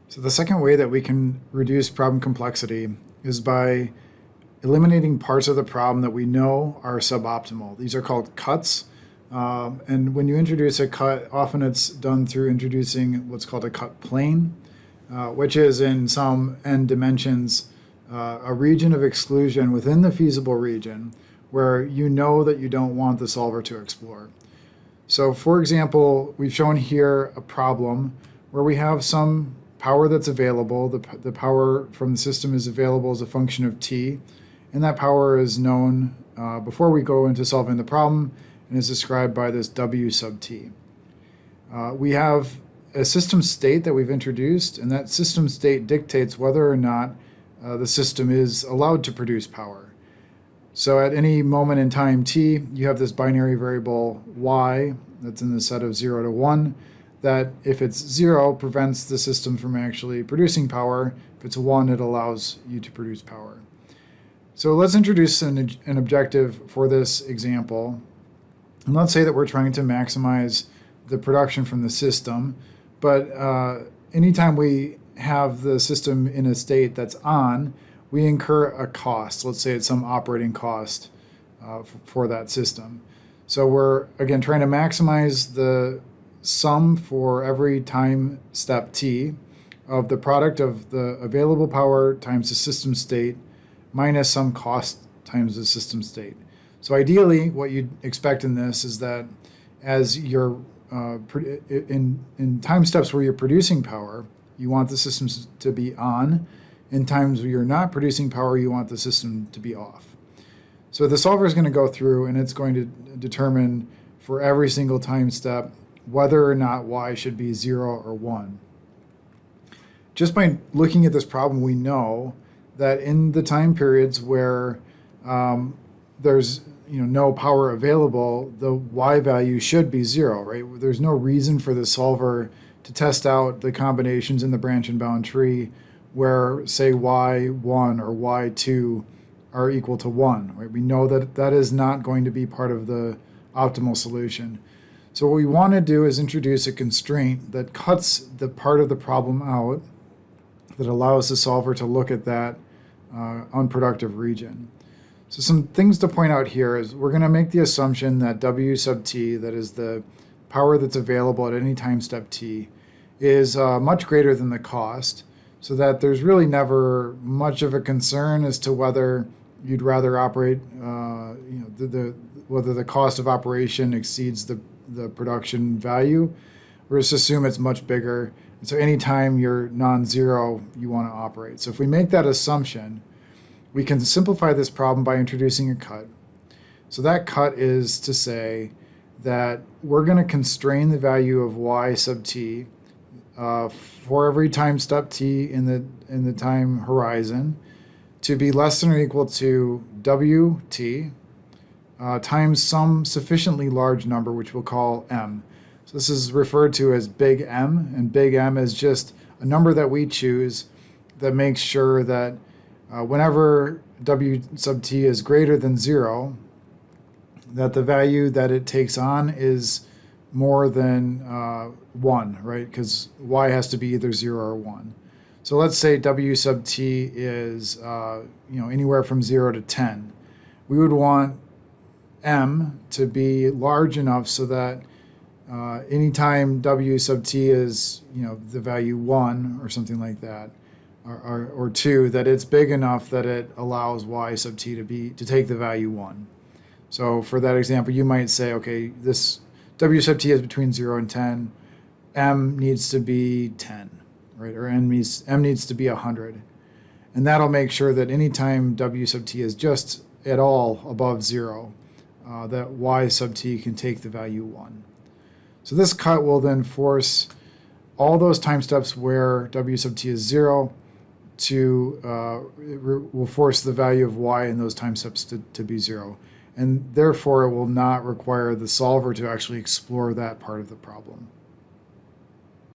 So the second way that we can reduce problem complexity is by eliminating parts of the problem that we know are suboptimal. These are called cuts. And when you introduce a cut, often it's done through introducing what's called a cut plane, which is in some n dimensions a region of exclusion within the feasible region where you know that you don't want the solver to explore. So for example, we've shown here a problem where we have some power that's available. The power from the system is available as a function of t, and that power is known before we go into solving the problem and is described by this W sub t. We have a system state that we've introduced, and that system state dictates whether or not the system is allowed to produce power. So at any moment in time t, you have this binary variable y that's in the set of 0 to 1 that if it's 0 prevents the system from actually producing power. If it's 1, it allows you to produce power. So let's introduce an objective for this example. And let's say that we're trying to maximize the production from the system, but anytime we have the system in a state that's on, we incur a cost. Let's say it's some operating cost for that system. So we're, again, trying to maximize the sum for every time step t of the product of the available power times the system state minus some cost times the system state. So ideally, what you'd expect in this is that as you're in time steps where you're producing power, you want the system to be on. In times where you're not producing power, you want the system to be off. So the solver is going to go through and it's going to determine for every single time step whether or not y should be 0 or 1. Just by looking at this problem, we know that in the time periods where there's no power available, the y value should be 0, right? There's no reason for the solver to test out the combinations in the branch and bound tree where, say, y1 or y2 are equal to 1. Right? We know that that is not going to be part of the optimal solution. So what we want to do is introduce a constraint that cuts the part of the problem out that allows the solver to look at that unproductive region. So some things to point out here is we're going to make the assumption that W sub t, that is the power that's available at any time step t, is much greater than the cost, so that there's really never much of a concern as to whether you'd rather operate, whether the cost of operation exceeds the production value. We're just assume it's much bigger. And so anytime you're non-zero, you want to operate. So if we make that assumption, we can simplify this problem by introducing a cut. So that cut is to say that we're going to constrain the value of y sub t for every time step t in the time horizon to be less than or equal to wt times some sufficiently large number, which we'll call m. So this is referred to as big M, and big M is just a number that we choose that makes sure that whenever W sub t is greater than 0, that the value that it takes on is more than 1, right? Because y has to be either 0 or 1. So let's say W sub t is anywhere from 0 to 10. We would want M to be large enough so that anytime W sub t is the value 1 or something like that, or 2, that it's big enough that it allows y sub t to take the value 1. So for that example, you might say, okay, this W sub t is between 0 and 10. M needs to be 10, right? Or M needs to be 100. And that'll make sure that anytime W sub t is just at all above 0, that y sub t can take the value 1. So this cut will then force all those time steps where W sub t is 0 will force the value of y in those time steps to be 0. And therefore, it will not require the solver to actually explore that part of the problem.